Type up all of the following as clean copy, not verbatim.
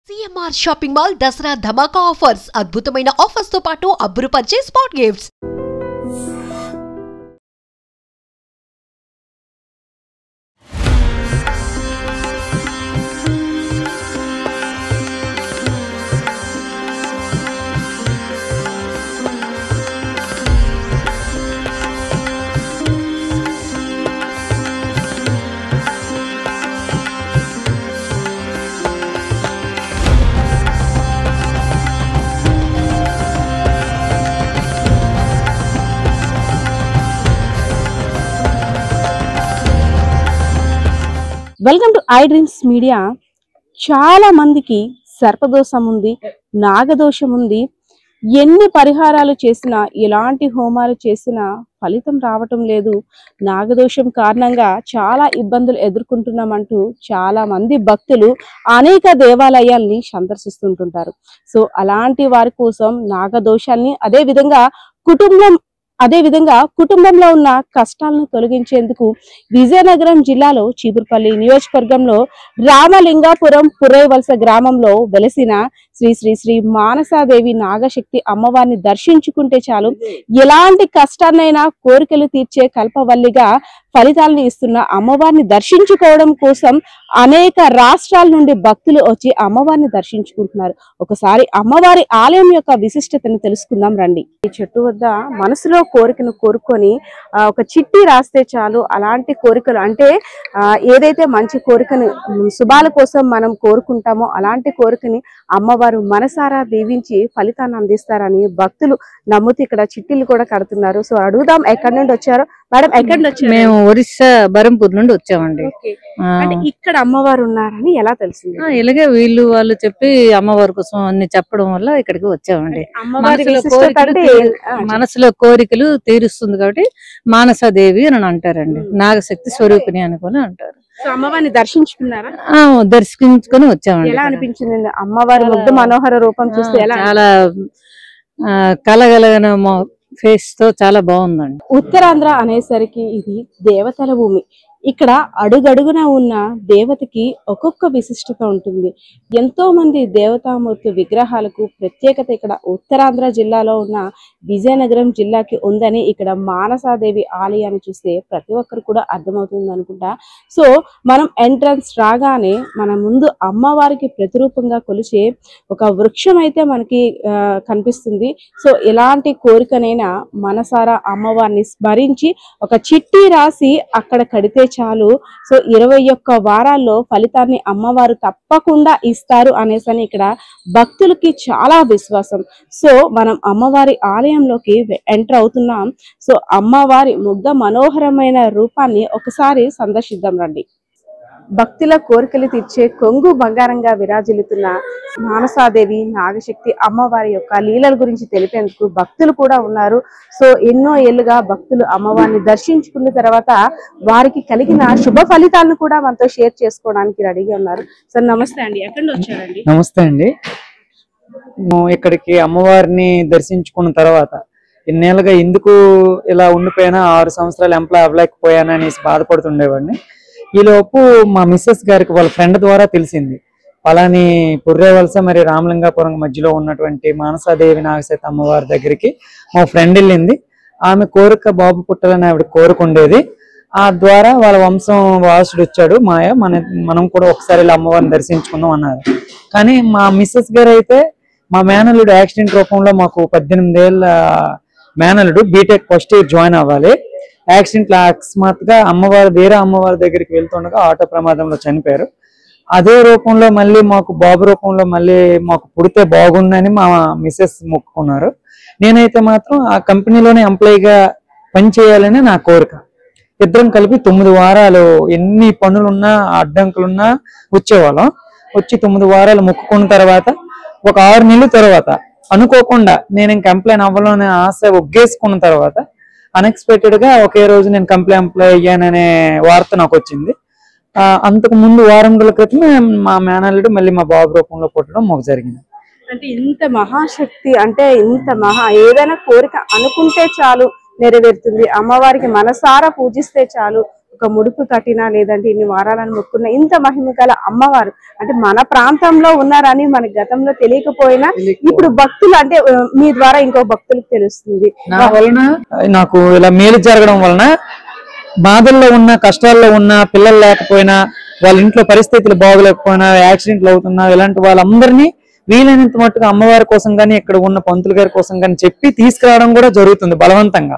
CMR shopping mall Dasara ధమాకా offers అద్భుతమైన offers తో పాటు అబ్బురుపరిచే spot gifts. Welcome to I dreams media. చాలా మందికి సర్పదోషం ఉంది, నాగదోషం ఉంది. ఎన్ని పరిహారాలు చేసినా, ఎలాంటి హోమాలు చేసినా ఫలితం రావటం లేదు. నాగదోషం కారణంగా చాలా ఇబ్బందులు ఎదుర్కొంటున్నామంటూ చాలా మంది భక్తులు అనేక దేవాలయాల్ని సందర్శిస్తుంటుంటారు. సో అలాంటి వారి కోసం నాగదోషాన్ని కుటుంబంలో ఉన్న కష్టాలను తొలగించేందుకు విజయనగరం జిల్లాలో చీపురుపల్లి నియోజకవర్గంలో రామలింగాపురం పుర్రైవలస గ్రామంలో వెలసిన శ్రీ శ్రీ శ్రీ మానసాదేవి నాగశక్తి అమ్మవారిని దర్శించుకుంటే చాలు ఎలాంటి కష్టాన్నైనా కోరికలు తీర్చే కల్పవల్లిగా ఫలితాలను ఇస్తున్న అమ్మవారిని దర్శించుకోవడం కోసం అనేక రాష్ట్రాల నుండి భక్తులు వచ్చి అమ్మవారిని దర్శించుకుంటున్నారు. ఒకసారి అమ్మవారి ఆలయం యొక్క విశిష్టతను తెలుసుకుందాం రండి. ఈ చెట్టు వద్ద మనసులో కోరికను కోరుకొని ఒక చిట్టి రాస్తే చాలు అలాంటి కోరికలు అంటే ఏదైతే మంచి కోరికను శుభాల కోసం మనం కోరుకుంటామో అలాంటి కోరికని అమ్మవారు మనసారా దీవించి ఫలితాన్ని అందిస్తారని భక్తులు నమ్ముతూ ఇక్కడ చిట్టీలు కూడా కడుతున్నారు. సో అడుగుదాం, ఎక్కడి నుండి వచ్చారో మేడం? ఎక్కడి నుండి వచ్చారు? మేము ఒరిస్సా బరంపూర్ నుండి వచ్చామండి. అంటే ఇక్కడ అమ్మవారు ఉన్నారని ఎలా తెలిసింది? ఇలాగే వాళ్ళు చెప్పి అమ్మవారి కోసం అన్ని చెప్పడం వల్ల ఇక్కడికి వచ్చామండి. మనసులో కోరికలు తీరుస్తుంది కాబట్టి మానసాదేవి అని అంటారండి. నాగశక్తి స్వరూపిణి అనుకుని అంటారు. అమ్మవారిని దర్శించుకున్నారా? దర్శించుకుని వచ్చామండి. ఎలా అనిపించింది అమ్మవారి ముగ్ధ మనోహర రూపం చూస్తే? చాలా కలగలగన ఫేస్ తో చాలా బాగుందండి. ఉత్తరాంధ్ర అనేసరికి ఇది దేవతల భూమి. ఇక్కడ అడుగడుగున ఉన్న దేవతకి ఒక్కొక్క విశిష్టత ఉంటుంది. ఎంతో మంది దేవతామూర్తి విగ్రహాలకు ప్రత్యేకత ఇక్కడ ఉత్తరాంధ్ర జిల్లాలో ఉన్న విజయనగరం జిల్లాకి ఉందని ఇక్కడ మానసాదేవి ఆలయాన్ని చూస్తే ప్రతి ఒక్కరు కూడా అర్థమవుతుంది అనుకుంటా. సో మనం ఎంట్రన్స్ రాగానే మన ముందు అమ్మవారికి ప్రతిరూపంగా కొలిచే ఒక వృక్షం అయితే మనకి కనిపిస్తుంది. సో ఎలాంటి కోరికనైనా మనసారా అమ్మవారిని స్మరించి ఒక చిట్టి రాసి అక్కడ కడితే చాలు. సో 21 వారాల్లో ఫలితాన్ని అమ్మవారు తప్పకుండా ఇస్తారు అనేసని ఇక్కడ భక్తులకి చాలా విశ్వాసం. సో మనం అమ్మవారి ఆలయంలోకి ఎంటర్ అవుతున్నాం. సో అమ్మవారి ముగ్ధ మనోహరమైన రూపాన్ని ఒకసారి సందర్శిద్దాం రండి. భక్తుల కోరికలు తీర్చే కొంగు బంగారంగా విరాజిల్లుతున్న మానసాదేవి నాగశక్తి అమ్మవారి యొక్క లీలల గురించి తెలిపేందుకు భక్తులు కూడా ఉన్నారు. సో ఎన్నో ఏళ్లుగా భక్తులు అమ్మవారిని దర్శించుకున్న తర్వాత వారికి కలిగిన శుభ ఫలితాలను కూడా మనతో షేర్ చేసుకోవడానికి రెడీగా ఉన్నారు. సార్ నమస్తే అండి, ఎక్కడి నుంచి వచ్చారండి? నమస్తే అండి. ఇక్కడికి అమ్మవారిని దర్శించుకున్న తర్వాత ఇన్నేళ్ళుగా ఎందుకు ఇలా ఉండిపోయినా 6 సంవత్సరాలు ఎంప్లాయ్ అవ్వలేకపోయాను అనేసి బాధపడుతుండేవాడిని. ఈలోపు మా మిస్సెస్ గారికి వాళ్ళ ఫ్రెండ్ ద్వారా తెలిసింది, పలాని పుర్రైవలస మరి రామలింగాపురం మధ్యలో ఉన్నటువంటి మానసాదేవి నాగశక్తి అమ్మవారి దగ్గరికి మా ఫ్రెండ్ వెళ్ళింది. ఆమె కోరిక బాబు పుట్టాలని ఆవిడ కోరుకుండేది. ఆ ద్వారా వాళ్ళ వంశం వాసుడు వచ్చాడు మాయ, మనం కూడా ఒకసారి అమ్మవారిని దర్శించుకుందాం అన్నారు. కానీ మా మిస్సెస్ గారు అయితే మా మేనల్లుడు యాక్సిడెంట్ రూపంలో మాకు 18 ఏళ్ళ మేనల్లుడు బీటెక్ ఫస్ట్ ఇయర్ జాయిన్ అవ్వాలి. యాక్సిడెంట్ అకస్మాత్తుగా వేరే అమ్మవారి దగ్గరికి వెళ్తుండగా ఆటో ప్రమాదంలో చనిపోయారు. అదే రూపంలో మళ్ళీ మాకు బాబు రూపంలో మళ్ళీ మాకు పుడితే బాగుందని మా మిస్సెస్ మొక్కుకున్నారు. నేనైతే మాత్రం ఆ కంపెనీలోనే ఎంప్లాయీగా పనిచేయాలని నా కోరిక. ఇద్దరం కలిపి 9 వారాలు ఎన్ని పనులున్నా అడ్డంకులున్నా వచ్చేవాళ్ళం. వచ్చి 9 వారాలు మొక్కుకున్న తర్వాత ఒక 6 నెలల తర్వాత అనుకోకుండా నేను ఇంక ఎంప్లాయ్ అవ్వాలనే ఆశ ఒగ్గేసుకున్న తర్వాత అన్ఎక్స్పెక్టెడ్ గా ఒకే రోజు నేను ఎంప్లాయ్ అయ్యాననే వార్త నాకు వచ్చింది. అంతకు ముందు వారం రోజుల క్రితమే మా మేనల్లుడు మళ్ళీ మా బాబు రూపంలో పుట్టడం మాకు జరిగింది. అంటే ఇంత మహాశక్తి, అంటే ఇంత ఏదైనా కోరిక అనుకుంటే చాలు నెరవేరుతుంది. అమ్మవారికి మనసారా పూజిస్తే చాలు ఒక్క ముడుపు కట్టినా లేదంటే ఇన్ని వారాలను మొక్కున్న ఇంత మహిమ గల అమ్మవారు అంటే మన ప్రాంతంలో ఉన్నారని మన గతంలో తెలియకపోయినా ఇప్పుడు భక్తులు అంటే మీ ద్వారా ఇంకో భక్తులకు తెలుస్తుంది. నా వలన నాకు ఇలా మేలు జరగడం వలన బాధల్లో ఉన్న కష్టాల్లో ఉన్న పిల్లలు లేకపోయినా వాళ్ళ ఇంట్లో పరిస్థితులు బాగోలేకపోయినా యాక్సిడెంట్లు అవుతున్నా ఇలాంటి వాళ్ళందరినీ వీలైనంత మట్టుగా అమ్మవారి కోసం కానీ ఇక్కడ ఉన్న పంతులు గారి కోసం కానీ చెప్పి తీసుకురావడం కూడా జరుగుతుంది బలవంతంగా.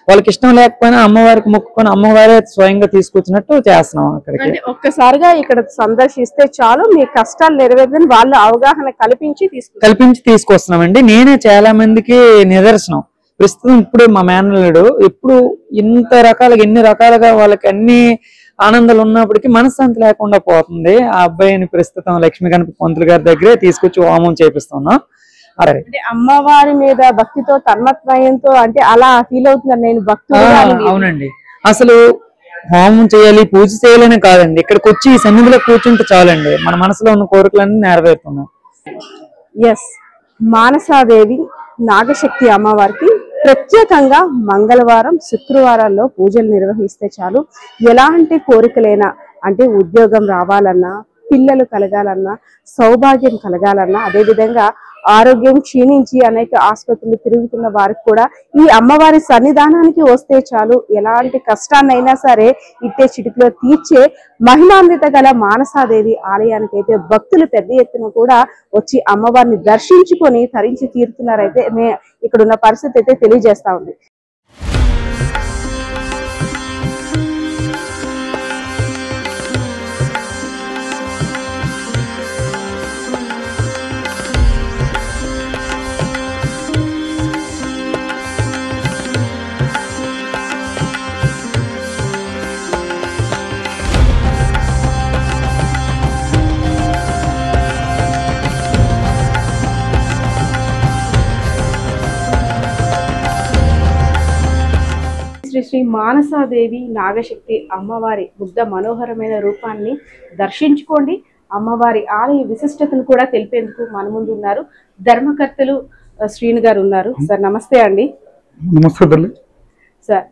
వాళ్ళకి ఇష్టం లేకపోయినా అమ్మవారికి మొక్కుకొని అమ్మవారే స్వయంగా తీసుకొచ్చినట్టు చేస్తున్నాం. అక్కడికి ఒక్కసారిగా ఇక్కడ సందర్శిస్తే చాలు మీ కష్టాలు నెరవేరని వాళ్ళు అవగాహన కల్పించి తీసుకొస్తున్నామండి. నేనే చాలా మందికి నిదర్శనం. ప్రస్తుతం ఇప్పుడు మా మేనల్లుడు ఎప్పుడు ఇంత రకాలుగా ఎన్ని రకాలుగా వాళ్ళకి అన్ని ఆనందాలు ఉన్నప్పటికీ మనశ్శాంతి లేకుండా పోతుంది. ఆ అబ్బాయిని ప్రస్తుతం లక్ష్మీ గణపతి పంతులు గారి దగ్గరే తీసుకొచ్చి హోమం చేపిస్తున్నాం. అంటే అమ్మవారి మీద భక్తితో తన్మత్రయంతో అంటే అలా ఫీల్ అవుతున్నారు నేను భక్తుడు. అవునండి, అసలు హోమం చేయాలి పూజ చేయాలని కాదండి, ఇక్కడికి వచ్చి ఈ సన్నిధిలో కూర్చుంటే చాలండి మన మనసులో ఉన్న కోరికలన్నీ నెరవేరుతున్నాం. ఎస్, మానసాదేవి నాగశక్తి అమ్మవారికి ప్రత్యేకంగా మంగళవారం శుక్రవారాల్లో పూజలు నిర్వహిస్తే చాలు ఎలాంటి కోరికలైనా అంటే ఉద్యోగం రావాలన్నా పిల్లలు కలగాలన్నా సౌభాగ్యం కలగాలన్నా అదేవిధంగా ఆరోగ్యం క్షీణించి అనేక ఆసుపత్రులు తిరుగుతున్న వారికి కూడా ఈ అమ్మవారి సన్నిధానానికి వస్తే చాలు ఎలాంటి కష్టాన్నైనా సరే ఇట్టే చిటికలో తీర్చే మహిమాన్విత గల మానసాదేవి ఆలయానికి అయితే భక్తులు పెద్ద ఎత్తున కూడా వచ్చి అమ్మవారిని దర్శించుకొని తరించి తీరుతున్నారైతే ఇక్కడ ఉన్న పరిస్థితి అయితే తెలియజేస్తా ఉంది. శ్రీ శ్రీ మానసాదేవి నాగశక్తి అమ్మవారి బుద్ధ మనోహరమైన రూపాన్ని దర్శించుకోండి. అమ్మవారి ఆలయ విశిష్టతను కూడా తెలిపేందుకు మన ముందు ఉన్నారు ధర్మకర్తలు శ్రీను గారు ఉన్నారు. సార్ నమస్తే అండి. నమస్తే తల్లి. సార్,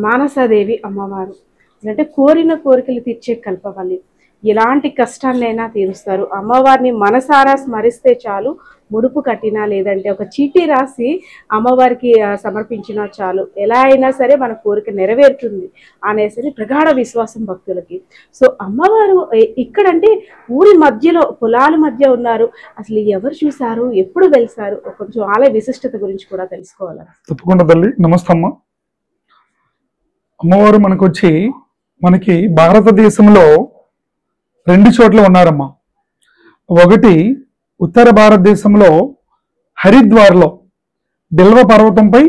మానసాదేవి అమ్మవారు అంటే కోరిన కోరికలు తీర్చే కల్పవల్లి, ఎలాంటి కష్టాన్నైనా తీరుస్తారు. అమ్మవారిని మనసారా స్మరిస్తే చాలు ముడుపు కట్టినా లేదంటే ఒక చీటీ రాసి అమ్మవారికి సమర్పించినా చాలు ఎలా అయినా సరే మన కోరిక నెరవేరుతుంది అనేసి ప్రగాఢ విశ్వాసం భక్తులకి. సో అమ్మవారు ఇక్కడంటే ఊరి మధ్యలో పొలాల మధ్య ఉన్నారు. అసలు ఎవరు చూసారు, ఎప్పుడు వెళ్తారు, కొంచెం ఆలయ విశిష్టత గురించి కూడా తెలుసుకోవాలి. తప్పకుండా తల్లి. నమస్తే అమ్మ. అమ్మవారు మనకి భారతదేశంలో 2 చోట్ల ఉన్నారమ్మా. ఒకటి ఉత్తర భారతదేశంలో హరిద్వార్లో బిల్వ పర్వతంపై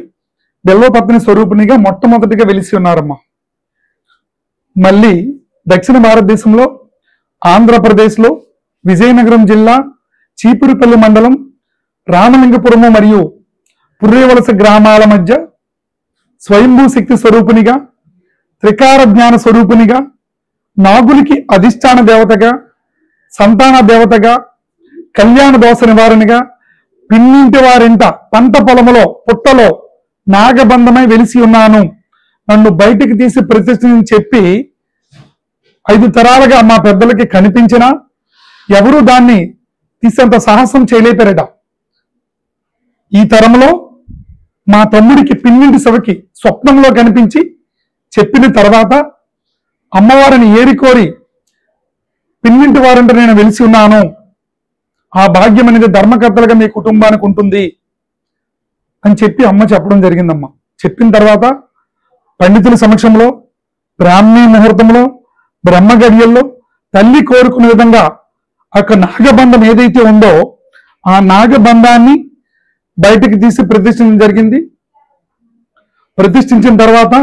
బిల్వపత్ని స్వరూపిణిగా మొట్టమొదటిగా వెలిసి ఉన్నారమ్మా. మళ్ళీ దక్షిణ భారతదేశంలో ఆంధ్రప్రదేశ్లో విజయనగరం జిల్లా చీపురుపల్లి మండలం రామలింగపురము మరియు పుర్రేవలస గ్రామాల మధ్య స్వయంభూ శక్తి స్వరూపిణిగా త్రికార జ్ఞాన స్వరూపిణిగా నాగులికి అధిష్టాన దేవతగా సంతాన దేవతగా కళ్యాణ దోష నివారణగా పిన్నింటి వారింట పంట పొలములో పుట్టలో నాగబంధమై వెలిసి ఉన్నాను, నన్ను బయటికి తీసి ప్రతిష్ఠించి చెప్పి 5 తరాలుగా మా పెద్దలకి కనిపించినా ఎవరూ దాన్ని తీసేంత సాహసం చేయలేపారట. ఈ తరంలో మా తమ్ముడికి పిన్నింటి సభకి స్వప్నంలో కనిపించి చెప్పిన తర్వాత అమ్మవారిని ఏరికోరి పిన్నింటి వారంటే నేను వెలిసి ఉన్నాను, ఆ భాగ్యం అనేది ధర్మకర్తలుగా మీ కుటుంబానికి ఉంటుంది అని చెప్పి అమ్మ చెప్పడం జరిగిందమ్మ. చెప్పిన తర్వాత పండితుల సమక్షంలో బ్రాహ్మీ ముహూర్తంలో బ్రహ్మగడియల్లో తల్లి కోరుకునే విధంగా ఒక నాగబంధం ఏదైతే ఉందో ఆ నాగబంధాన్ని బయటికి తీసి ప్రతిష్ఠించడం జరిగింది. ప్రతిష్ఠించిన తర్వాత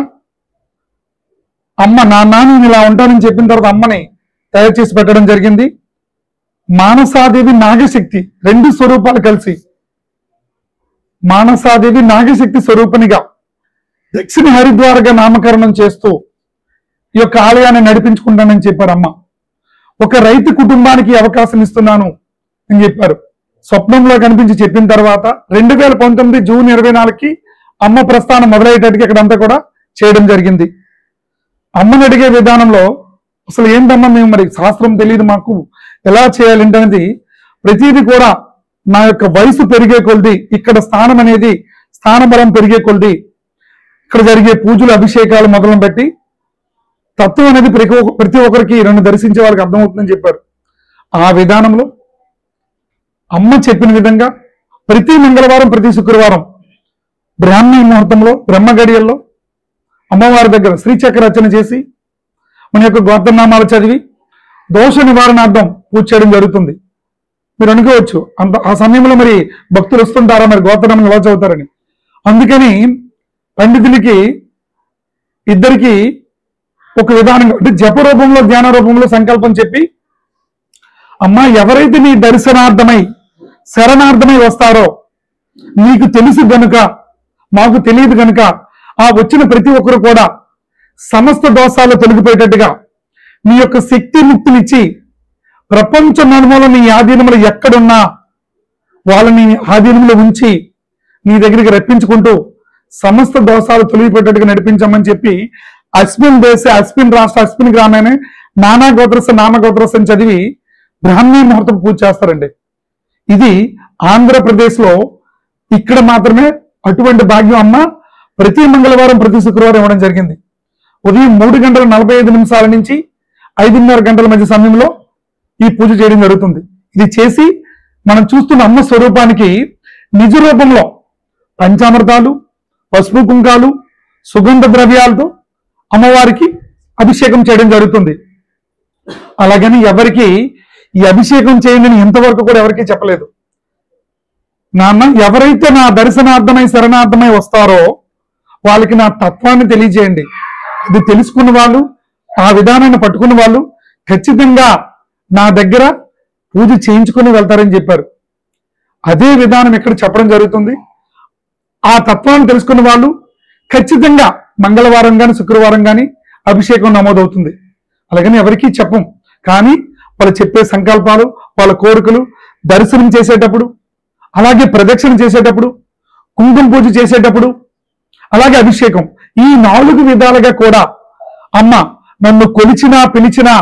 అమ్మ నాన్న ఇలా ఉంటానని చెప్పిన తర్వాత అమ్మని తయారు చేసి పెట్టడం జరిగింది. మానసాదేవి నాగశక్తి 2 స్వరూపాలు కలిసి మానసాదేవి నాగశక్తి స్వరూపిణిగా దక్షిణ హరిద్వారగా నామకరణం చేస్తూ ఈ యొక్క ఆలయాన్ని నడిపించుకుంటానని చెప్పారు అమ్మ. ఒక రైతు కుటుంబానికి అవకాశం ఇస్తున్నాను అని చెప్పారు. స్వప్నంలో కనిపించి చెప్పిన తర్వాత 2019 జూన్ 24కి అమ్మ ప్రస్థానం మొదలయ్యేటట్టుగా ఇక్కడంతా కూడా చేయడం జరిగింది. అమ్మని అడిగే విధానంలో అసలు ఏంటమ్మా మేము మరి శాస్త్రం తెలియదు మాకు ఎలా చేయాలి అనేది ప్రతిదీ కూడా నా యొక్క వయసు పెరిగే కొలది ఇక్కడ స్థానం అనేది స్థానబలం పెరిగే కొలది ఇక్కడ జరిగే పూజలు అభిషేకాలు మొదలు పెట్టి తత్వం అనేది ప్రతి ఒక్కరికి నన్ను దర్శించే వాళ్ళకి అర్థమవుతుందని చెప్పారు. ఆ విధానంలో అమ్మ చెప్పిన విధంగా ప్రతి మంగళవారం ప్రతి శుక్రవారం బ్రాహ్మీ ముహూర్తంలో బ్రహ్మగడియల్లో అమ్మవారి దగ్గర శ్రీచక్ర రచన చేసి మన యొక్క గోత్రనామాలు చదివి దోష నివారణార్థం పూజ చేయడం జరుగుతుంది. మీరు అనుకోవచ్చు ఆ సమయంలో మరి భక్తులు వస్తుంటారా మరి గోత్రనామం ఎలా చదువుతారని. అందుకని పండితులకి ఇద్దరికి ఒక విధానంగా అంటే జప రూపంలో ధ్యాన రూపంలో సంకల్పం చెప్పి అమ్మ ఎవరైతే నీ దర్శనార్థమై శరణార్థమై వస్తారో నీకు తెలుసు గనుక మాకు తెలియదు గనుక ఆ వచ్చిన ప్రతి ఒక్కరు కూడా సమస్త దోషాలు తొలగిపోయేటట్టుగా నీ యొక్క శక్తి ముక్తినిచ్చి ప్రపంచ నలుమూల నీ ఆధీనంలో ఎక్కడున్నా వాళ్ళని ఆధీనంలో ఉంచి నీ దగ్గరికి రప్పించుకుంటూ సమస్త దోషాలు తొలగిపోయేటట్టుగా నడిపించమని చెప్పి అస్మిన్ దేశ అస్మిన్ రాష్ట్ర అస్మిన్ గ్రామాన్ని నానా గోత్రస్ నామగోత్రస్ అని చదివి బ్రాహ్మీ ముహూర్తం పూజ చేస్తారండి. ఇది ఆంధ్రప్రదేశ్ లో ఇక్కడ మాత్రమే అటువంటి భాగ్యం అమ్మ ప్రతి మంగళవారం ప్రతి శుక్రవారం ఇవ్వడం జరిగింది. ఉదయం 3:45 నుంచి 5:30 గంటల మధ్య సమయంలో ఈ పూజ చేయడం జరుగుతుంది. ఇది చేసి మనం చూస్తున్న అమ్మ స్వరూపానికి నిజ రూపంలో పంచామృతాలు పసుపు కుంకాలు సుగంధ ద్రవ్యాలతో అమ్మవారికి అభిషేకం చేయడం జరుగుతుంది. అలాగని ఎవరికి ఈ అభిషేకం చేయండి ఇంతవరకు కూడా ఎవరికి చెప్పలేదు. నాన్న ఎవరైతే నా దర్శనార్థమై శరణార్థమై వస్తారో వాళ్ళకి నా తత్వాన్ని తెలియజేయండి. ఇది తెలుసుకున్న వాళ్ళు ఆ విధానాన్ని పట్టుకున్న వాళ్ళు ఖచ్చితంగా నా దగ్గర పూజ చేయించుకుని వెళ్తారని చెప్పారు. అదే విధానం ఇక్కడ చెప్పడం జరుగుతుంది. ఆ తత్వాన్ని తెలుసుకున్న వాళ్ళు ఖచ్చితంగా మంగళవారం కానీ శుక్రవారం కానీ అభిషేకం నమోదవుతుంది. అలాగని ఎవరికీ చెప్పం. కానీ వాళ్ళు చెప్పే సంకల్పాలు వాళ్ళ కోరికలు దర్శనం చేసేటప్పుడు అలాగే ప్రదక్షిణ చేసేటప్పుడు కుంకుమ పూజ చేసేటప్పుడు అలాగే అభిషేకం ఈ 4 విధాలుగా కూడా అమ్మ నన్ను కొలిచినా పిలిచినా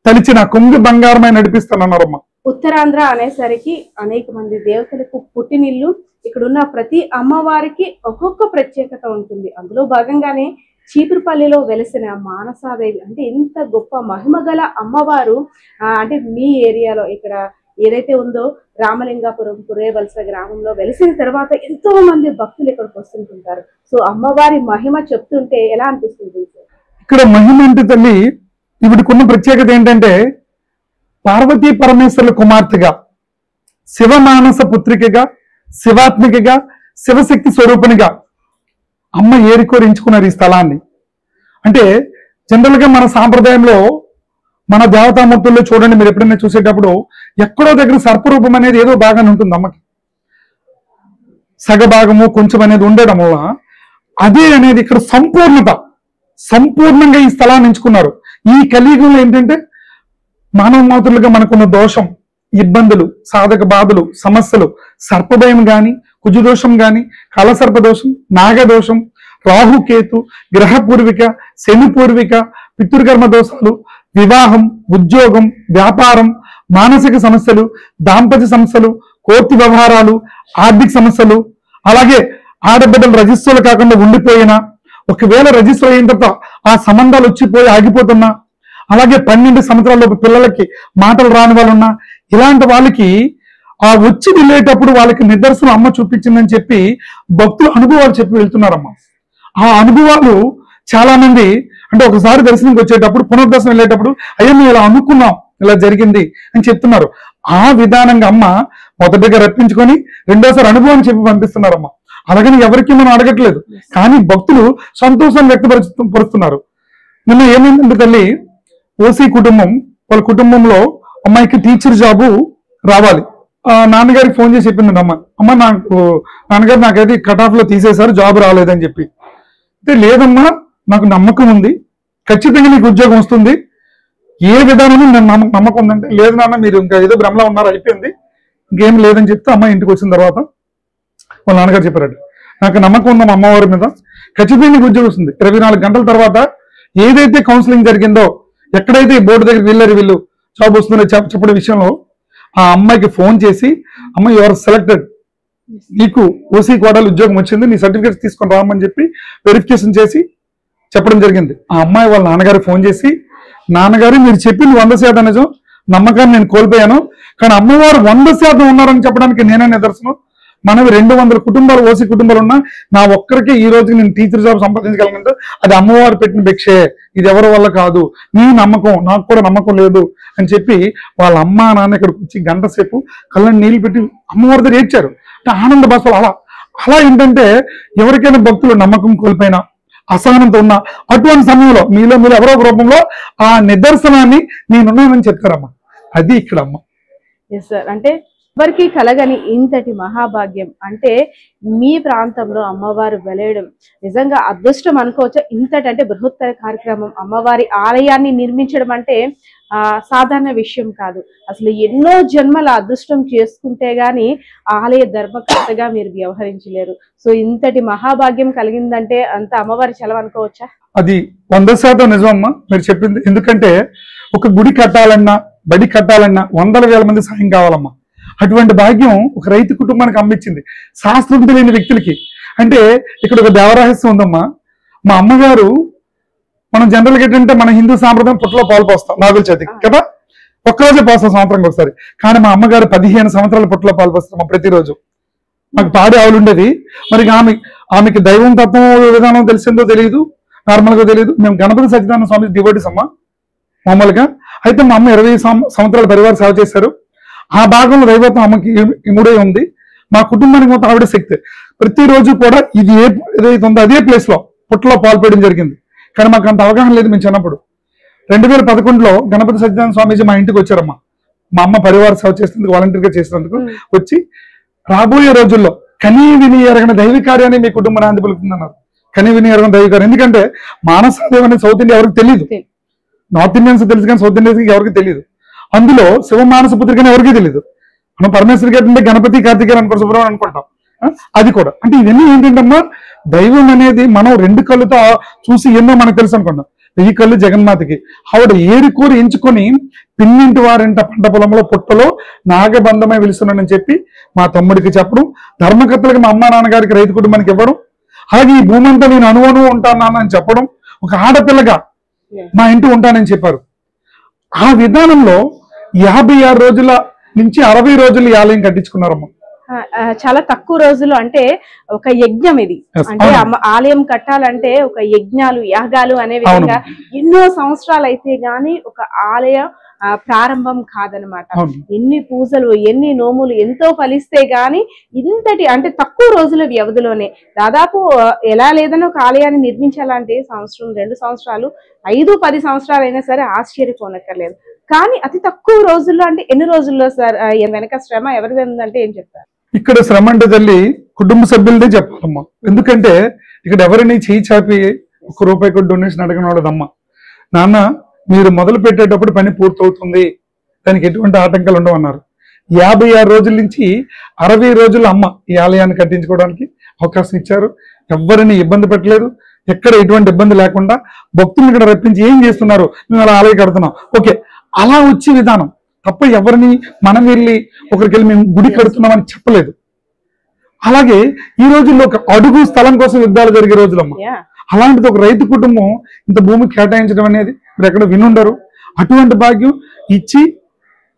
తలిచిన కొంగు బంగారమై నడిపిస్తానన్నారమ్మ. ఉత్తరాంధ్ర అనేసరికి అనేక మంది దేవతలకు పుట్టినిల్లు. ఇక్కడున్న ప్రతి అమ్మవారికి ఒక్కొక్క ప్రత్యేకత ఉంటుంది. అందులో భాగంగానే చీపురుపల్లిలో వెలిసిన మానసాదేవి అంటే ఇంత గొప్ప మహిమ గల అమ్మవారు అంటే మీ ఏరియాలో ఇక్కడ ఏదైతే ఉందో రామలింగాపురం పురేవలస గ్రామంలో వెలిసిన తర్వాత ఎంతో మంది భక్తులు ఇక్కడికి వస్తుంటుంటారు. సో అమ్మవారి మహిమ చెప్తుంటే ఎలా అనిపిస్తుంది? ఇక్కడ మహిమ అంటే తల్లి ఇవిడికున్న ప్రత్యేకత ఏంటంటే పార్వతీ పరమేశ్వరుల కుమార్తెగా శివమానస పుత్రికగా శివాత్మికగా శివశక్తి స్వరూపునిగా అమ్మ ఏరికోరించుకున్నారు ఈ స్థలాన్ని. అంటే జనరల్ గా మన సాంప్రదాయంలో మన దేవతామూర్తుల్లో చూడండి మీరు ఎప్పుడైనా చూసేటప్పుడు ఎక్కడో దగ్గర సర్పరూపం అనేది ఏదో బాగానే ఉంటుంది అమ్మకి. సగభాగము కొంచెం అనేది ఉండడం వల్ల అదే అనేది ఇక్కడ సంపూర్ణంగా ఈ స్థలాన్ని ఎంచుకున్నారు. ఈ కలియుగంలో ఏంటంటే మానవ మాతృలుగా మనకున్న దోషం ఇబ్బందులు సాధక బాధలు సమస్యలు సర్పభయం గాని కుజదోషం గాని కలసర్ప దోషం నాగదోషం రాహుకేతు గ్రహ పూర్విక శని పూర్విక పితృకర్మ దోషాలు వివాహం ఉద్యోగం వ్యాపారం మానసిక సమస్యలు దాంపత్య సమస్యలు కోర్టు వ్యవహారాలు ఆర్థిక సమస్యలు అలాగే ఆడబిడ్డలు రజిస్టర్లు కాకుండా ఉండిపోయినా ఒకవేళ రిజిస్టర్ అయిన తర్వాత ఆ సంబంధాలు వచ్చిపోయి ఆగిపోతున్నా అలాగే 12 సంవత్సరాల పిల్లలకి మాటలు రాని వాళ్ళు ఉన్నా ఇలాంటి వాళ్ళకి ఆ వచ్చి వెళ్ళేటప్పుడు వాళ్ళకి నిదర్శనం అమ్మ చూపించిందని చెప్పి భక్తులు అనుభవాలు చెప్పి వెళ్తున్నారమ్మ. ఆ అనుభవాలు చాలా మంది అంటే ఒకసారి దర్శనంకి వచ్చేటప్పుడు పునర్దర్శనం వెళ్ళేటప్పుడు అయ్యో మేము ఇలా అనుకున్నాం ఇలా జరిగింది అని చెప్తున్నారు. ఆ విధానంగా అమ్మ మొదటిగా రప్పించుకొని రెండోసారి అనుభవం చెప్పి పంపిస్తున్నారమ్మ. అలాగని ఎవరికి మనం అడగట్లేదు కానీ భక్తులు సంతోషాన్ని వ్యక్తపరుస్తున్నారు. నిన్న ఏమైందంటే తల్లి ఓసీ కుటుంబం వాళ్ళ కుటుంబంలో అమ్మాయికి టీచర్ జాబు రావాలి. నాన్నగారికి ఫోన్ చేసి చెప్పింది అమ్మ నాన్నగారు నాకైతే కట్ ఆఫ్ లో తీసేశారు జాబ్ రాలేదని చెప్పి. అయితే లేదమ్మా నాకు నమ్మకం ఉంది ఖచ్చితంగా నీకు ఉద్యోగం వస్తుంది ఏ విధానంలో నేను నమ్మకం ఉందంటే లేదు నాన్న మీరు ఇంకా ఏదో భ్రమలో ఉన్నారు అయిపోయింది ఇంకేం లేదని చెప్తే అమ్మ ఇంటికి వచ్చిన తర్వాత వాళ్ళ నాన్నగారు చెప్పారు నాకు నమ్మకం ఉందమ్మా అమ్మవారి మీద ఖచ్చితంగా నీకు ఉద్యోగం వస్తుంది 24 గంటల తర్వాత ఏదైతే కౌన్సిలింగ్ జరిగిందో, ఎక్కడైతే ఈ బోర్డు దగ్గర వీళ్ళు జాబ్ వస్తుందో చెప్పడం విషయంలో ఆ అమ్మాయికి ఫోన్ చేసి, అమ్మాయి యువర్ సెలెక్టెడ్, నీకు ఓసీ కోటాలో ఉద్యోగం వచ్చింది, నీ సర్టిఫికేట్స్ తీసుకొని రామని చెప్పి వెరిఫికేషన్ చేసి చెప్పడం జరిగింది. ఆ అమ్మాయి వాళ్ళ నాన్నగారు ఫోన్ చేసి, నాన్నగారు మీరు చెప్పింది 100% నిజం, నమ్మకాన్ని నేను కోల్పోయాను, కానీ అమ్మవారు 100% ఉన్నారని చెప్పడానికి నేనే నిదర్శనం. మనవి 200 కుటుంబాలు ఓసీ కుటుంబాలు ఉన్నా నా ఒక్కరికి ఈ రోజు నేను టీచర్ జాబ్ సంపాదించగలిగినంటే అది అమ్మవారు పెట్టిన భిక్షే, ఇది ఎవరి వల్ల కాదు, నీ నమ్మకం, నాకు కూడా నమ్మకం లేదు అని చెప్పి వాళ్ళ అమ్మ నాన్న ఇక్కడికి వచ్చి గంట సేపు కళ్ళని నీళ్ళు పెట్టి అమ్మవారి దగ్గర ఏడ్చారు. అంటే ఆనంద భాషలు అలా ఏంటంటే ఎవరికైనా భక్తులు నమ్మకం కోల్పోయినా, అసహనంతో ఉన్న అటువంటి సమయంలో మీలో మీరు ఎవరో ఒక రూపంలో ఆ నిదర్శనాన్ని నేనున్నానని చెప్తారమ్మా. అది ఇక్కడ అమ్మ. ఎస్ సార్, అంటే ఎవరికి కలగని ఇంతటి మహాభాగ్యం అంటే మీ ప్రాంతంలో అమ్మవారు వెలయడం నిజంగా అదృష్టం అనుకోవచ్చు. ఇంతటి అంటే బృహత్తర కార్యక్రమం, అమ్మవారి ఆలయాన్ని నిర్మించడం అంటే సాధారణ విషయం కాదు. అసలు ఎన్నో జన్మల అదృష్టం చేసుకుంటే గాని ఆలయ ధర్మకర్తగా మీరు వ్యవహరించలేరు. సో ఇంతటి మహాభాగ్యం కలిగిందంటే అంత అమ్మవారి చలవ అనుకోవచ్చా? అది 100% నిజం అమ్మా మీరు చెప్పింది. ఎందుకంటే ఒక గుడి కట్టాలన్నా, బడి కట్టాలన్నా 100,000 మంది సాయం కావాలమ్మా. అటువంటి భాగ్యం ఒక రైతు కుటుంబానికి అమ్మిచ్చింది, శాస్త్రం తెలియని వ్యక్తులకి. అంటే ఇక్కడ ఒక దేవరహస్యం ఉందమ్మా. మా అమ్మగారు, మనం జనరల్గా ఏంటంటే మన హిందూ సాంప్రదాయం పుట్టలో పాలు పోస్తాం నాగుల చేతికి కదా, ఒక్కరోజే పోస్తాం సంవత్సరానికి ఒకసారి. కానీ మా అమ్మగారు 15 సంవత్సరాల పుట్టలో పాలు పోస్తాం ప్రతిరోజు. మాకు పాడి ఆవులు ఉండేది. మరి ఆమెకి దైవం తత్వం విధానం తెలిసిందో తెలియదు, నార్మల్గా తెలియదు. మేము గణపతి సత్యనారాయణ స్వామి డివోటీస్ అమ్మా మామూలుగా. అయితే మా అమ్మ 20 సంవత్సరాల పరివార సేవ చేశారు. ఆ భాగంలో దైవత్వం అమ్మకి ఇముడే ఉంది. మా కుటుంబానికి మొత్తం ఆవిడ శక్తి. ప్రతిరోజు కూడా ఇది ఏదైతే ఉందో అదే ప్లేస్ లో పుట్టలో పాల్పడడం జరిగింది. కానీ మాకు అంత అవగాహన లేదు మేము చిన్నప్పుడు. 2011లో గణపతి సత్యనారాయణ స్వామీజీ మా ఇంటికి వచ్చారమ్మా. మా అమ్మ పరివార సేవ చేసినందుకు, వాలంటీర్గా చేసినందుకు వచ్చి, రాబోయే రోజుల్లో కనీ విని ఎరగని దైవ కార్యాన్ని మీ కుటుంబ నాంది పలుకుతుందన్నారు. కనీ విని ఎరగని దైవ కార్యం. ఎందుకంటే మానసదేవ్ అనేది సౌత్ ఇండియా ఎవరికి తెలియదు, నార్త్ ఇండియన్స్ తెలుసు కానీ సౌత్ ఇండియన్స్ ఎవరికి తెలియదు. అందులో శివ మానస పుత్రికని ఎవరికీ తెలియదు. మనం పరమేశ్వరికి అంటే గణపతి కార్తికేయులు అనుకో, సుబ్రహ్మణ్యం అనుకుంటాం. అది కూడా అంటే ఇవన్నీ ఏంటంటమ్మా, దైవం అనేది మనం 2 కళ్ళుతో చూసి ఎన్నో మనకు తెలుసు అనుకుంటాం. 1000 కళ్ళు జగన్మాతకి. ఆవిడ ఏరుకోరి ఎంచుకొని పిన్నింటి వారింట పంట పొలంలో పుట్టలో నాగబంధమై వెలుస్తున్నానని చెప్పి మా తమ్ముడికి చెప్పడం, ధర్మకర్తలకు మా అమ్మ నాన్నగారికి రైతు కుటుంబానికి ఇవ్వడం, అలాగే ఈ భూమి అంతా నేను అనువను ఉంటానని చెప్పడం, ఒక ఆడపిల్లగా మా ఇంటి ఉంటానని చెప్పారు. ఆ విధానంలో 56 రోజుల నుంచి 60 రోజులు ఈ ఆలయం కట్టించుకున్నారమ్మా. చాలా తక్కువ రోజులు. అంటే ఒక యజ్ఞం ఇది. అంటే ఆలయం కట్టాలంటే ఒక యజ్ఞాలు, యాగాలు అనే విధంగా ఎన్నో సంవత్సరాలు అయితే గాని ఒక ఆలయ ప్రారంభం కాదనమాట. ఎన్ని పూజలు, ఎన్ని నోములు ఎంతో ఫలిస్తే గాని ఇంతటి అంటే తక్కువ రోజుల వ్యవధిలోనే దాదాపు ఎలా లేదని ఒక ఆలయాన్ని నిర్మించాలంటే సంవత్సరం, 2 సంవత్సరాలు, 5-10 సంవత్సరాలు అయినా సరే ఆశ్చర్యపోనక్కర్లేదు. కానీ అతి తక్కువ రోజుల్లో అంటే ఎన్ని రోజుల్లో సార్ వెనక శ్రమ ఎవరిది ఉందంటే ఏం చెప్తారు? ఇక్కడ శ్రమ అంటే తల్లి కుటుంబ సభ్యులదే చెప్పాలమ్మా. ఎందుకంటే ఇక్కడ ఎవరిని చేయి చాపి ₹1 కూడా డొనేషన్ అడగని వాళ్ళదమ్మా. నాన్న మీరు మొదలు పెట్టేటప్పుడు పని పూర్తవుతుంది, దానికి ఎటువంటి ఆటంకాలు ఉండవన్నారు. 56 రోజుల నుంచి 60 రోజులు అమ్మ ఈ ఆలయాన్ని కట్టించుకోవడానికి అవకాశం ఇచ్చారు. ఎవరిని ఇబ్బంది పెట్టలేదు. ఎక్కడ ఎటువంటి ఇబ్బంది లేకుండా భక్తులను ఇక్కడ రప్పించి ఏం చేస్తున్నారు, మేము అలా ఆలయం కడుతున్నాం, ఓకే అలా వచ్చే విధానం తప్ప ఎవరిని మనం వెళ్ళి ఒకరికి వెళ్ళి మేము గుడి కడుతున్నామని చెప్పలేదు. అలాగే ఈ రోజుల్లో ఒక అడుగు స్థలం కోసం యుద్ధాలు జరిగే రోజులమ్మ. అలాంటిది ఒక రైతు కుటుంబం ఇంత భూమి కేటాయించడం అనేది మీరు ఎక్కడ వినుండరు. అటువంటి భాగ్యం ఇచ్చి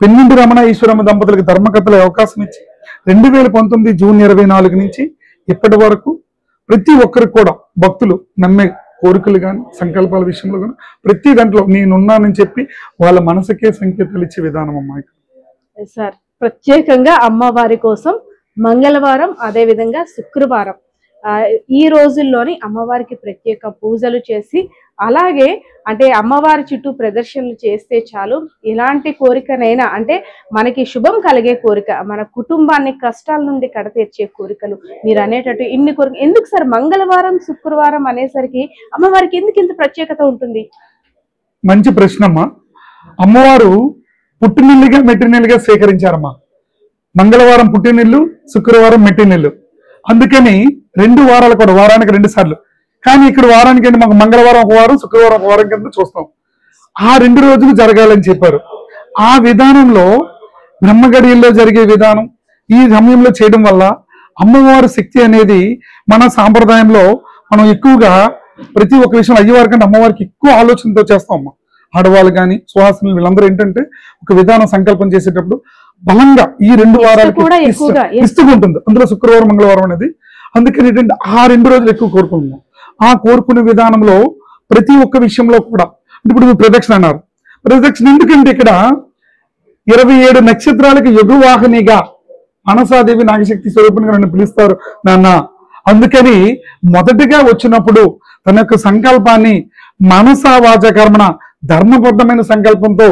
పెన్నింటి రమణ ఈశ్వరమ్మ దంపతులకు ధర్మకర్తల అవకాశం ఇచ్చి 2019 జూన్ 24 నుంచి ఇప్పటి వరకు ప్రతి ఒక్కరికి కూడా భక్తులు నమ్మే కోరికలు కానీ సంకల్పాల విషయంలో కానీ ప్రతి దాంట్లో నేనున్నానని చెప్పి వాళ్ళ మనసుకే సంకేతాలు ఇచ్చే విధానం అమ్మా. సార్ ప్రత్యేకంగా అమ్మవారి కోసం మంగళవారం అదే విధంగా శుక్రవారం ఈ రోజుల్లోని అమ్మవారికి ప్రత్యేక పూజలు చేసి అలాగే అంటే అమ్మవారి చుట్టూ ప్రదర్శనలు చేస్తే చాలు ఎలాంటి కోరికనైనా అంటే మనకి శుభం కలిగే కోరిక, మన కుటుంబాన్ని కష్టాల నుండి కడతీర్చే కోరికలు మీరు అనేటట్టు ఇన్ని కోరిక. ఎందుకు సార్ మంగళవారం శుక్రవారం అనేసరికి అమ్మవారికి ఎందుకు ఇంత ప్రత్యేకత ఉంటుంది? మంచి ప్రశ్నమ్మా. అమ్మవారు పుట్టినిల్లుగా మెట్టినిల్లుగా స్వీకరించారమ్మా. మంగళవారం పుట్టినిల్లు, శుక్రవారం మెట్టినిల్లు. అందుకని 2 వారాలు కూడా వారానికి 2 సార్లు కానీ ఇక్కడ వారానికి అంటే మాకు మంగళవారం ఒక వారం, శుక్రవారం ఒక వారం కింద చూస్తాం. ఆ 2 రోజులు జరగాలని చెప్పారు. ఆ విధానంలో బ్రహ్మగడియల్లో జరిగే విధానం ఈ సమయంలో చేయడం వల్ల అమ్మవారి శక్తి అనేది మన సాంప్రదాయంలో మనం ఎక్కువగా ప్రతి ఒక్క విషయం అయ్యవారి కంటే అమ్మవారికి ఎక్కువ ఆలోచనతో చేస్తాం అమ్మ. ఆడవాళ్ళు కానీ సువాసనలు వీళ్ళందరూ ఏంటంటే ఒక విధానం సంకల్పం చేసేటప్పుడు బలంగా ఈ 2 వారాలకి ఇస్తూ ఉంటుంది. అందులో శుక్రవారం మంగళవారం అనేది. అందుకని ఏంటంటే ఆ 2 రోజులు ఎక్కువ కోరుకుంటున్నాం. ఆ కోరుకునే విధానంలో ప్రతి ఒక్క విషయంలో కూడా ఇప్పుడు ప్రదక్షిణ అన్నారు. ప్రదక్షిణ ఎందుకంటే ఇక్కడ 27 నక్షత్రాలకి యుగవాహినిగా మనసాదేవి నాగశక్తి స్వరూపంగా నన్ను పిలుస్తారు నాన్న. అందుకని మొదటిగా వచ్చినప్పుడు తన యొక్క సంకల్పాన్ని మనసా వాచ కర్మణ ధర్మబద్ధమైన సంకల్పంతో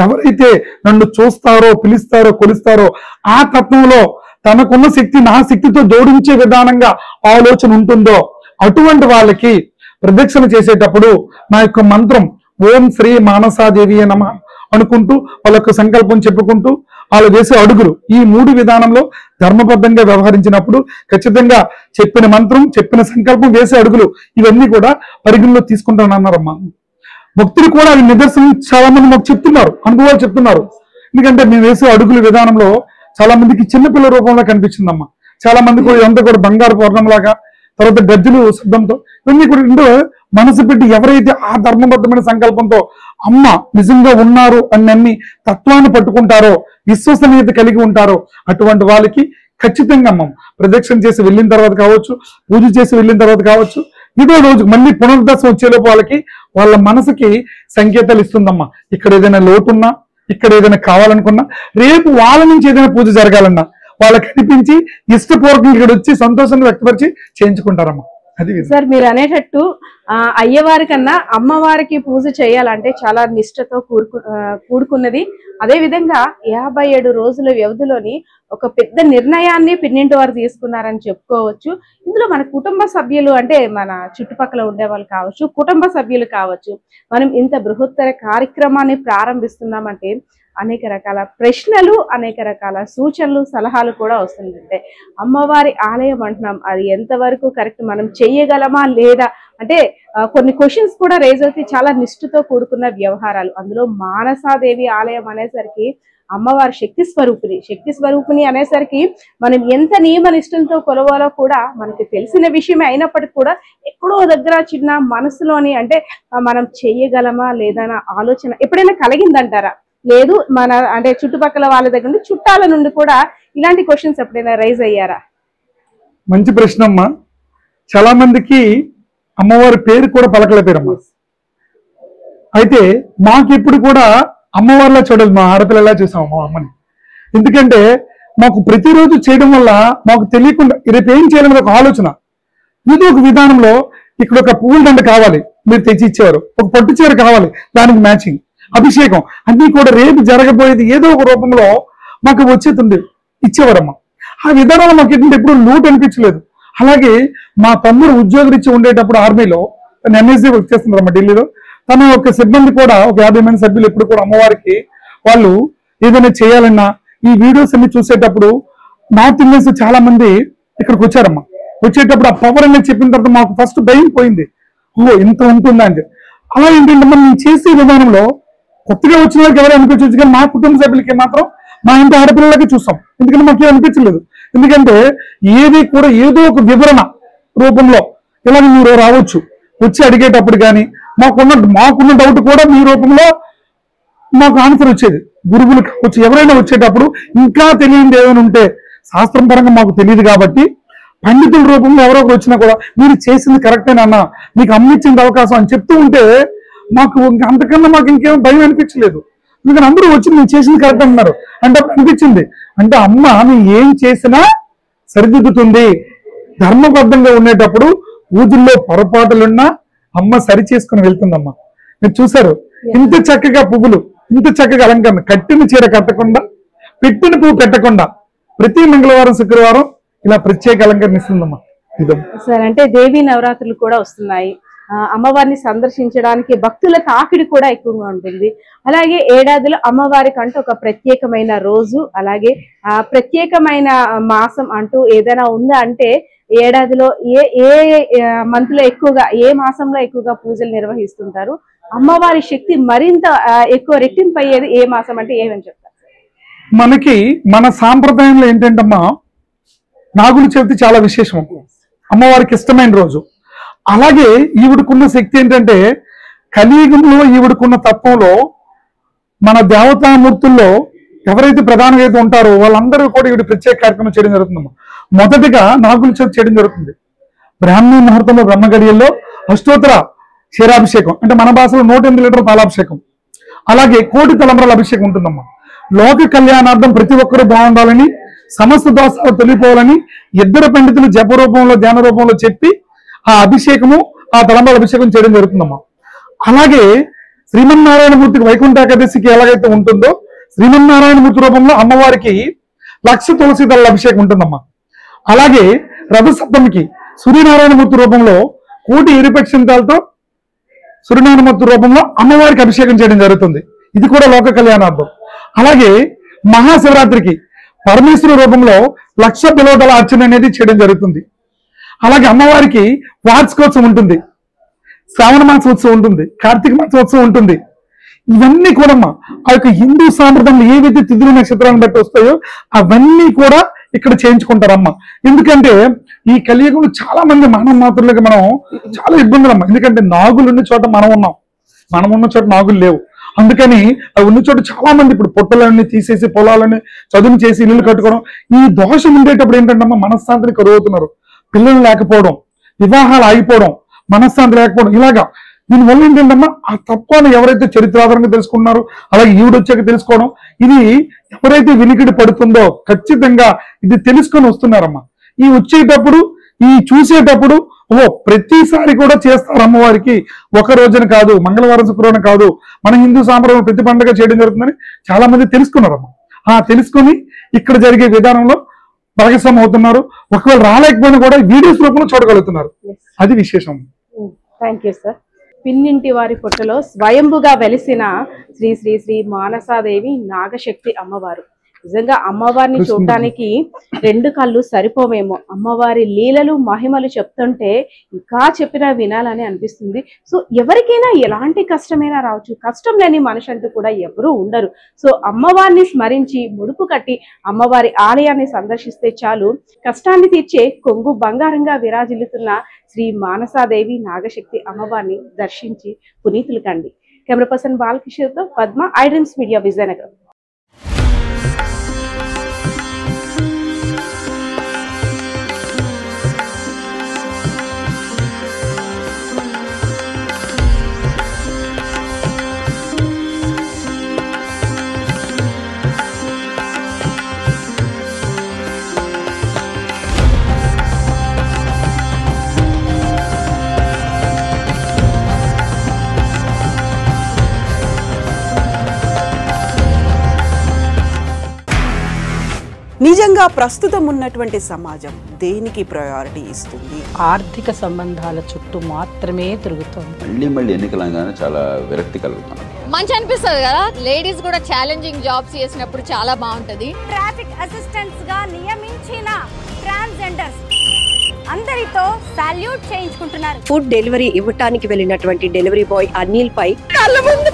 ఎవరైతే నన్ను చూస్తారో, పిలుస్తారో, కొలుస్తారో ఆ తత్వంలో తనకున్న శక్తి నా శక్తితో జోడించే విధానంగా ఆలోచన ఉంటుందో అటువంటి వాళ్ళకి ప్రదక్షిణ చేసేటప్పుడు నా యొక్క మంత్రం ఓం శ్రీ మానసాదేవి నమః అనుకుంటూ వాళ్ళ యొక్క సంకల్పం చెప్పుకుంటూ వాళ్ళు వేసే అడుగులు ఈ 3 విధానంలో ధర్మబద్ధంగా వ్యవహరించినప్పుడు ఖచ్చితంగా చెప్పిన మంత్రం, చెప్పిన సంకల్పం, వేసే అడుగులు ఇవన్నీ కూడా పరిగణలో తీసుకుంటానన్నారమ్మా. భక్తులు కూడా అవి నిదర్శనం చాలా మంది మాకు చెప్తున్నారు, అనుభవాలు చెప్తున్నారు. ఎందుకంటే మేము వేసే అడుగుల విధానంలో చాలా మందికి చిన్నపిల్ల రూపంలో కనిపించిందమ్మా. చాలా మంది కూడా ఇదంతా కూడా బంగారు పౌర్ణంలాగా, తర్వాత గజ్జలు శబ్దంతో ఇవన్నీ కూడా ఇందులో మనసు పెట్టి ఎవరైతే ఆ ధర్మబద్ధమైన సంకల్పంతో అమ్మ నిజంగా ఉన్నారు అని నమ్మి తత్వాన్ని పట్టుకుంటారో, విశ్వసనీయత కలిగి ఉంటారో అటువంటి వాళ్ళకి ఖచ్చితంగా అమ్మ ప్రదక్షిణ చేసి వెళ్ళిన తర్వాత కావచ్చు, పూజ చేసి వెళ్ళిన తర్వాత కావచ్చు, ఇదో రోజు మళ్ళీ పునర్దశ వచ్చేలోపు వాళ్ళకి వాళ్ళ మనసుకి సంకేతాలు ఇస్తుందమ్మా. ఇక్కడ ఏదైనా లోటున్నా, ఇక్కడ ఏదైనా కావాలనుకున్నా, రేపు వాళ్ళ నుంచి ఏదైనా పూజ జరగాలన్నా వాళ్ళకి అనిపించి ఇష్టపూర్వకంగా ఇక్కడ వచ్చి సంతోషాన్ని వ్యక్తపరిచి చేయించుకుంటారమ్మా. అది సార్ మీరు అనేటట్టు అయ్యవారి కన్నా అమ్మవారికి పూజ చేయాలంటే చాలా నిష్ఠతో కూడుకున్నది. అదే విధంగా 57 రోజుల వ్యవధిలోని ఒక పెద్ద నిర్ణయాన్ని పిన్నింటి వారు తీసుకున్నారని చెప్పుకోవచ్చు. ఇందులో మన కుటుంబ సభ్యులు అంటే మన చుట్టుపక్కల ఉండే వాళ్ళు కావచ్చు, కుటుంబ సభ్యులు కావచ్చు, మనం ఇంత బృహత్తర కార్యక్రమాన్ని ప్రారంభిస్తున్నామంటే అనేక రకాల ప్రశ్నలు, అనేక రకాల సూచనలు, సలహాలు కూడా వస్తుంటాయి. అమ్మవారి ఆలయం అంటున్నాం, అది ఎంతవరకు కరెక్ట్, మనం చెయ్యగలమా లేదా అంటే కొన్ని క్వశ్చన్స్ కూడా రేజ్ అవుతాయి. చాలా నిష్ఠతో కూడుకున్న వ్యవహారాలు. అందులో మానసాదేవి ఆలయం అనేసరికి అమ్మవారి శక్తి స్వరూపిణి అనేసరికి మనం ఎంత నియమ నిష్ఠలతో కొలవాలో కూడా మనకి తెలిసిన విషయమే అయినప్పటికీ కూడా ఎక్కడో దగ్గర చిన్న మనసులోని అంటే మనం చెయ్యగలమా లేదా ఆలోచన ఎప్పుడైనా కలిగిందంటారా? లేదు మన అంటే చుట్టుపక్కల వాళ్ళ దగ్గర నుండి, చుట్టాల నుండి కూడా ఇలాంటి క్వశ్చన్స్ ఎప్పుడైనా రైజ్ అయ్యారా? మంచి ప్రశ్న అమ్మా. చాలా మందికి అమ్మవారి పేరు కూడా పలకలేపారమ్మా. అయితే మాకు ఇప్పుడు కూడా అమ్మవారిలా చూడాలి, మా ఆడపిల్లలా చూసాం మా అమ్మని. ఎందుకంటే మాకు ప్రతిరోజు చేయడం వల్ల మాకు తెలియకుండా రేపు ఏం చేయాలనేది ఒక ఆలోచన. ఏదో ఒక విధానంలో ఇక్కడ ఒక పూల దండ కావాలి, మీరు తెచ్చి ఇచ్చేవారు. ఒక పట్టు చీర కావాలి, దానికి మ్యాచింగ్, అభిషేకం అన్ని కూడా రేపు జరగబోయేది ఏదో ఒక రూపంలో మాకు వచ్చేది ఇచ్చేవారమ్మా. ఆ విధానంలో మాకు ఏంటంటే ఎప్పుడు లోటు అనిపించలేదు. అలాగే మా తమ్ముడు ఉద్యోగరీత్యా ఉండేటప్పుడు ఆర్మీలో తను ఎంఎస్సీ వర్క్ చేస్తున్నారమ్మా ఢిల్లీలో. తన యొక్క సిబ్బంది కూడా ఒక 50 మంది సభ్యులు ఎప్పుడు కూడా అమ్మవారికి వాళ్ళు ఏదైనా చేయాలన్నా ఈ వీడియోస్ అన్ని చూసేటప్పుడు నార్త్ ఇండియన్స్ చాలా మంది ఇక్కడికి వచ్చారమ్మా. వచ్చేటప్పుడు ఆ పవర్ అనేది చెప్పిన తర్వాత మాకు ఫస్ట్ భయం పోయింది, ఓ ఇంత ఉంటుందా అంటే. అలా ఏంటంటే మనం చేసే విధానంలో కొత్తగా వచ్చిన వాళ్ళకి ఎవరు అనిపించవచ్చు, కానీ మా కుటుంబ సభ్యులకి మాత్రం మా ఇంటి ఆడపిల్లలకి చూస్తాం. ఎందుకంటే మాకేం అనిపించలేదు. ఎందుకంటే ఏది కూడా ఏదో ఒక వివరణ రూపంలో ఇలా మీరు రావచ్చు, వచ్చి అడిగేటప్పుడు కానీ మాకున్న డౌట్ కూడా మీ రూపంలో మాకు ఆన్సర్ వచ్చేది. గురువులు కావచ్చు, ఎవరైనా వచ్చేటప్పుడు ఇంకా తెలియనిది ఏమైనా ఉంటే శాస్త్రం పరంగా మాకు తెలియదు కాబట్టి పండితుల రూపంలో ఎవరో ఒకరు వచ్చినా కూడా మీరు చేసింది కరెక్టేనన్నా, మీకు అమ్మిచ్చింది అవకాశం అని చెప్తూ ఉంటే మాకు అంతకన్నా మాకు ఇంకేం భయం అనిపించలేదు. ఎందుకంటే అందరూ వచ్చి నేను చేసింది కరెక్ట్ అన్నారు అంటే అనిపించింది. అంటే అమ్మ నేను ఏం చేసినా సరిదిద్దుతుంది. ధర్మబద్ధంగా ఉండేటప్పుడు పూజల్లో పొరపాటులున్నా అమ్మ సరి చేసుకుని వెళ్తుందమ్మా. మీరు చూసారు ఇంత చక్కగా పువ్వులు, ఇంత చక్కగా అలంకరణ, కట్టిన చీర కట్టకుండా, పెట్టిన పువ్వు పెట్టకుండా ప్రతి మంగళవారం, శుక్రవారం ఇలా ప్రత్యేక అలంకరణ ఇస్తుందమ్మా. సార్ అంటే దేవీ నవరాత్రులు కూడా వస్తున్నాయి. అమ్మవారిని సందర్శించడానికి భక్తుల తాకిడి కూడా ఎక్కువగా ఉంటుంది. అలాగే ఏడాదిలో అమ్మవారికి అంటూ ఒక ప్రత్యేకమైన రోజు, అలాగే ప్రత్యేకమైన మాసం అంటూ ఏదైనా ఉందా అంటే ఏడాదిలో ఏ ఏ మంత్ లో ఎక్కువగా, ఏ మాసంలో ఎక్కువగా పూజలు నిర్వహిస్తుంటారు? అమ్మవారి శక్తి మరింత ఎక్కువ రెట్టింపు అయ్యేది ఏ మాసం అంటే ఏమని చెప్తారు? మనకి మన సాంప్రదాయంలో ఏంటంటమ్మా, నాగుల చవితి చాలా విశేషం, అమ్మవారికి ఇష్టమైన రోజు. అలాగే ఈవిడకున్న శక్తి ఏంటంటే, కలియుగంలో ఈవిడకున్న తత్వంలో మన దేవతామూర్తుల్లో ఎవరైతే ప్రధానంగా అయితే ఉంటారో వాళ్ళందరూ కూడా ఈవిడ ప్రత్యేక కార్యక్రమం చేయడం జరుగుతుందమ్మా. మొదటిగా నాగుల చవితి చేయడం జరుగుతుంది. బ్రాహ్మీ ముహూర్తంలో బ్రహ్మగడియల్లో అష్టోత్తర క్షీరాభిషేకం, అంటే మన భాషలో 108 లీటర్ల పాలాభిషేకం, అలాగే 1 కోటి తలంబ్రాల అభిషేకం ఉంటుందమ్మా. లోక కళ్యాణార్థం ప్రతి ఒక్కరూ బాగుండాలని, సమస్త దోషాలు తొలిపోవాలని 2 పండితులు జప రూపంలో, ధ్యాన రూపంలో చెప్పి ఆ అభిషేకము, ఆ తలంబ్రాల అభిషేకం చేయడం జరుగుతుందమ్మా. అలాగే శ్రీమన్నారాయణమూర్తికి వైకుంఠ ఏకాదశికి ఎలాగైతే ఉంటుందో, శ్రీమన్నారాయణమూర్తి రూపంలో అమ్మవారికి 1,00,000 తులసి దళాల అభిషేకం ఉంటుందమ్మా. అలాగే రథ సప్తమికి సూర్యనారాయణమూర్తి రూపంలో 1 కోటి ఎరుపక్షింతాలతో సూర్యనారాయణమూర్తి రూపంలో అమ్మవారికి అభిషేకం చేయడం జరుగుతుంది. ఇది కూడా లోక కళ్యాణార్థం. అలాగే మహాశివరాత్రికి పరమేశ్వర రూపంలో 1,00,000 బిల్వదళ అర్చన అనేది చేయడం జరుగుతుంది. అలాగే అమ్మవారికి వార్షికోత్సవం ఉంటుంది, శ్రావణ మాసోత్సవం ఉంటుంది, కార్తీక మాసోత్సవం ఉంటుంది. ఇవన్నీ కూడా ఆ యొక్క హిందూ సాంప్రదాయంలో ఏవైతే తిథులు నక్షత్రాలను బట్టి వస్తాయో అవన్నీ కూడా ఇక్కడ చేయించుకుంటారమ్మా. ఎందుకంటే ఈ కలియుగంలో చాలా మంది మానవ మాతృలకి మనం చాలా ఇబ్బందులమ్మా. ఎందుకంటే నాగులు ఉన్న చోట మనం ఉన్నాం, మనం ఉన్న చోట నాగులు లేవు. అందుకని అవి ఉన్న చోట చాలా మంది ఇప్పుడు పొట్టలన్నీ తీసేసి పొలాలని చదువు చేసి ఇల్లు కట్టుకోవడం, ఈ దోషం ఉండేటప్పుడు ఏంటంటే మనశ్శాంతిని కరువుతున్నారు. పిల్లలు లేకపోవడం, వివాహాలు ఆగిపోవడం, మనశ్శాంతి లేకపోవడం, ఇలాగా దీనివల్ల ఏంటంటమ్మా ఆ తత్వాన్ని ఎవరైతే చరిత్రాధారంగా తెలుసుకున్నారో, అలాగే ఈవిడొచ్చాక తెలుసుకోవడం, ఇది ఎవరైతే వినికిడి పడుతుందో ఖచ్చితంగా ఇది తెలుసుకొని వస్తున్నారమ్మా. ఈ వచ్చేటప్పుడు, ఈ చూసేటప్పుడు ప్రతిసారి కూడా చేస్తారు అమ్మవారికి. ఒక రోజున కాదు, మంగళవారం శుక్రవారం కాదు, మన హిందూ సాంప్రదాయం ప్రతి పండుగ చేయడం జరుగుతుందని చాలా మంది తెలుసుకున్నారమ్మా. తెలుసుకొని ఇక్కడ జరిగే విధానంలో భాగస్వామ్యం అవుతున్నారు. ఒకవేళ రాలేకపోయినా కూడా వీడియోస్ రూపంలో చూడగలుగుతున్నారు. అది విశేషం. Thank you sir. పిన్నింటి వారి పుట్టలో స్వయంభుగా వెలిసిన శ్రీ శ్రీ శ్రీ మానసాదేవి నాగశక్తి అమ్మవారు. నిజంగా అమ్మవారిని చూడటానికి 2 కళ్ళు సరిపోవేమో. అమ్మవారి లీలలు మహిమలు చెప్తుంటే ఇంకా చెప్పినా వినాలని అనిపిస్తుంది. సో ఎవరికైనా ఎలాంటి కష్టమైనా రావచ్చు, కష్టం లేని మనిషి అంటూ కూడా ఎవరూ ఉండరు. సో అమ్మవారిని స్మరించి ముడుపు కట్టి అమ్మవారి ఆలయాన్ని సందర్శిస్తే చాలు, కష్టాన్ని తీర్చే కొంగు బంగారంగా విరాజిల్లుతున్న శ్రీ మానసాదేవి నాగశక్తి అమ్మవారిని దర్శించి పునీతులు కండి. కెమెరా పర్సన్ బాలకిషోర్తో Padma, I dreams media, Vizianagaram. నిజంగా ప్రస్తుతం ఉన్నటువంటి సమాజం దేనికి ప్రయారిటీ ఇస్తుంది? ఆర్థిక సంబంధాల చుట్టూ మాత్రమే తిరుగుతుంది. మళ్ళీ ఎన్నికలంగానే చాలా విరక్తి కలుగుతాం. మంచి అనిపిస్తుంది కదా, లేడీస్ కూడా ఛాలెంజింగ్ జాబ్స్ చేసినప్పుడు చాలా బాగుంటది. ట్రాఫిక్ అసిస్టెంట్స్ గా నియమించిన ట్రాన్స్జెండర్స్ అందరితో సాల్యూట్ చేయించుకుంటున్నారు. ఫుడ్ డెలివరీ ఇవ్వటానికి వెళ్ళినటువంటి డెలివరీ బాయ్ అనిల్ పై కళ్ళ ముందు